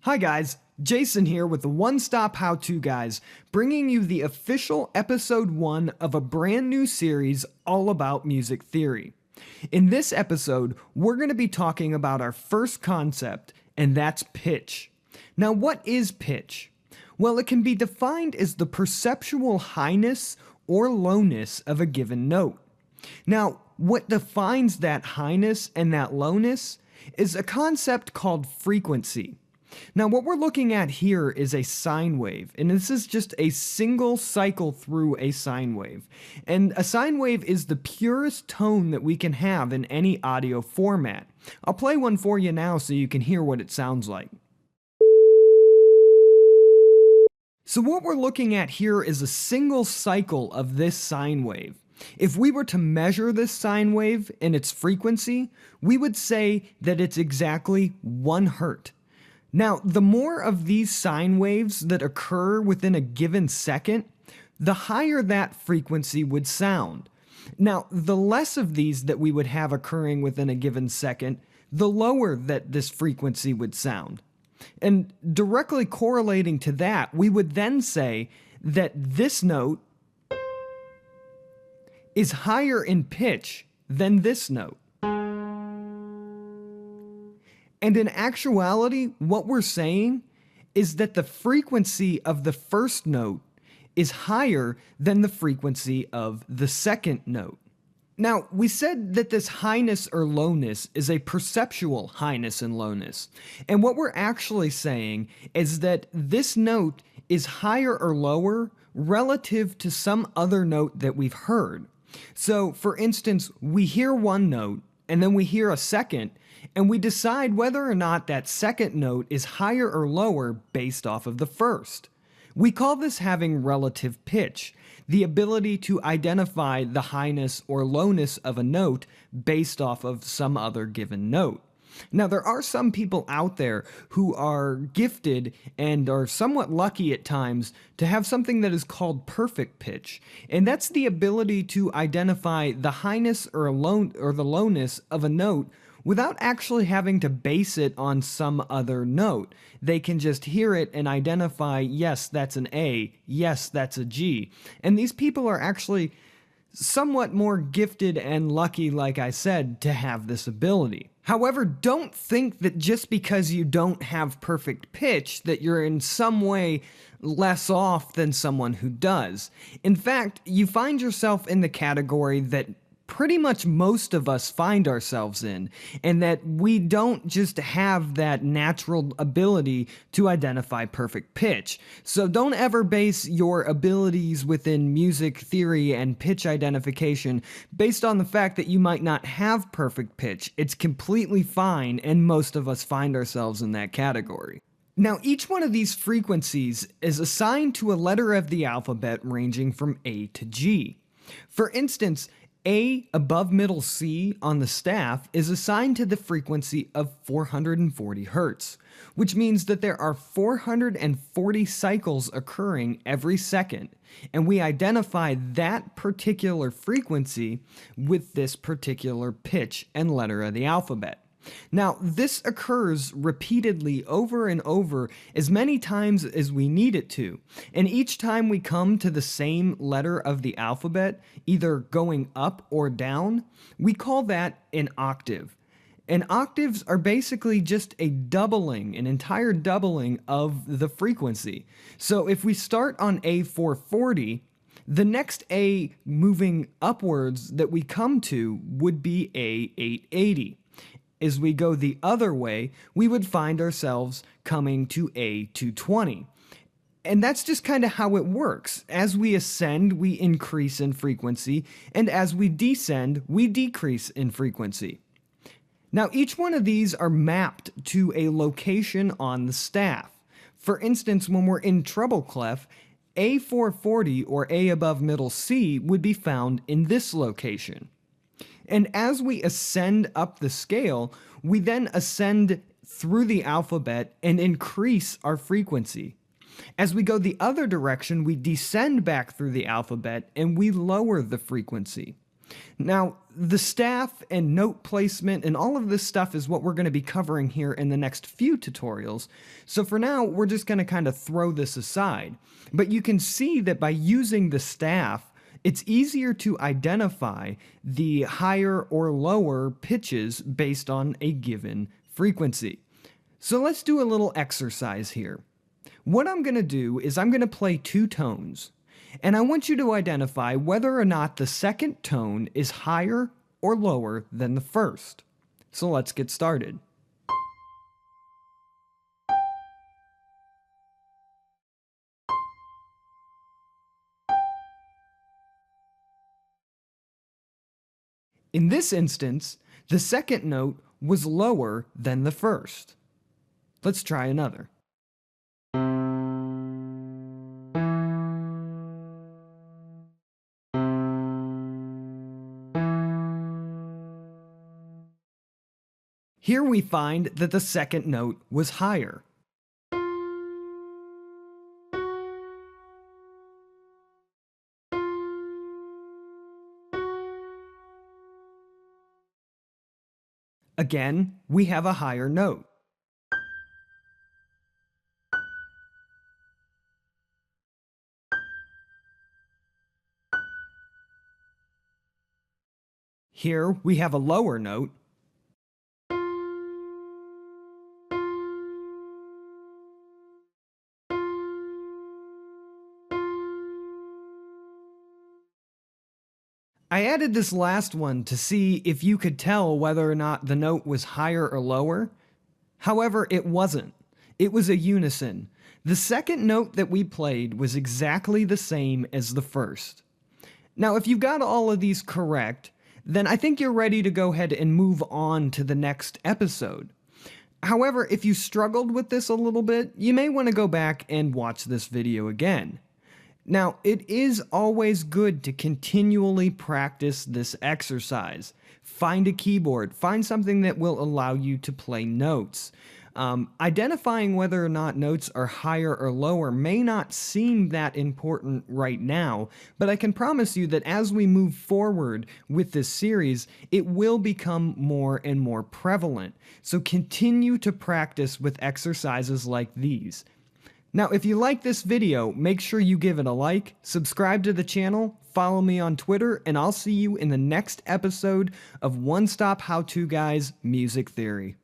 Hi guys, Jason here with the One Stop How To Guys, bringing you the official episode 1 of a brand new series all about music theory. In this episode, we're going to be talking about our first concept, and that's pitch. Now, what is pitch? Well, it can be defined as the perceptual highness or lowness of a given note. Now, what defines that highness and that lowness is a concept called frequency. Now, what we're looking at here is a sine wave, and this is just a single cycle through a sine wave. And a sine wave is the purest tone that we can have in any audio format. I'll play one for you now so you can hear what it sounds like. So what we're looking at here is a single cycle of this sine wave. If we were to measure this sine wave and its frequency, we would say that it's exactly 1 hertz. Now, the more of these sine waves that occur within a given second, the higher that frequency would sound. Now, the less of these that we would have occurring within a given second, the lower that this frequency would sound. And directly correlating to that, we would then say that this note is higher in pitch than this note. And in actuality, what we're saying is that the frequency of the first note is higher than the frequency of the second note. Now, we said that this highness or lowness is a perceptual highness and lowness. And what we're actually saying is that this note is higher or lower relative to some other note that we've heard. So, for instance, we hear one note, and then we hear a second, and we decide whether or not that second note is higher or lower based off of the first. We call this having relative pitch, the ability to identify the highness or lowness of a note based off of some other given note. Now, there are some people out there who are gifted and are somewhat lucky at times to have something that is called perfect pitch, and that's the ability to identify the highness or the lowness of a note without actually having to base it on some other note. They can just hear it and identify, yes, that's an A, yes, that's a G. And these people are actually somewhat more gifted and lucky, like I said, to have this ability. However, don't think that just because you don't have perfect pitch that you're in some way less off than someone who does. In fact, you find yourself in the category that pretty much most of us find ourselves in, and that we don't just have that natural ability to identify perfect pitch. So don't ever base your abilities within music theory and pitch identification based on the fact that you might not have perfect pitch. It's completely fine, and most of us find ourselves in that category. Now, each one of these frequencies is assigned to a letter of the alphabet ranging from A to G. For instance, A above middle C on the staff is assigned to the frequency of 440 Hertz, which means that there are 440 cycles occurring every second, and we identify that particular frequency with this particular pitch and letter of the alphabet. Now, this occurs repeatedly over and over as many times as we need it to, and each time we come to the same letter of the alphabet, either going up or down, we call that an octave. And octaves are basically just a doubling, an entire doubling of the frequency. So if we start on A440, the next A moving upwards that we come to would be A880. As we go the other way, we would find ourselves coming to A220. And that's just kind of how it works. As we ascend, we increase in frequency, and as we descend, we decrease in frequency. Now, each one of these are mapped to a location on the staff. For instance, when we're in treble clef, A440 or A above middle C would be found in this location. And as we ascend up the scale, we then ascend through the alphabet and increase our frequency. As we go the other direction, we descend back through the alphabet and we lower the frequency. Now, the staff and note placement and all of this stuff is what we're going to be covering here in the next few tutorials. So for now, we're just going to kind of throw this aside. But you can see that by using the staff, it's easier to identify the higher or lower pitches based on a given frequency. So let's do a little exercise here. What I'm going to do is I'm going to play two tones, and I want you to identify whether or not the second tone is higher or lower than the first. So let's get started. In this instance, the second note was lower than the first. Let's try another. Here we find that the second note was higher. Again, we have a higher note. Here we have a lower note. I added this last one to see if you could tell whether or not the note was higher or lower. However, it wasn't. It was a unison. The second note that we played was exactly the same as the first. Now, if you got all of these correct, then I think you're ready to go ahead and move on to the next episode. However, if you struggled with this a little bit, you may want to go back and watch this video again. Now, it is always good to continually practice this exercise. Find a keyboard, find something that will allow you to play notes. Identifying whether or not notes are higher or lower may not seem that important right now, but I can promise you that as we move forward with this series, it will become more and more prevalent. So continue to practice with exercises like these. Now, if you like this video, make sure you give it a like, subscribe to the channel, follow me on Twitter, and I'll see you in the next episode of One Stop How To Guys Music Theory.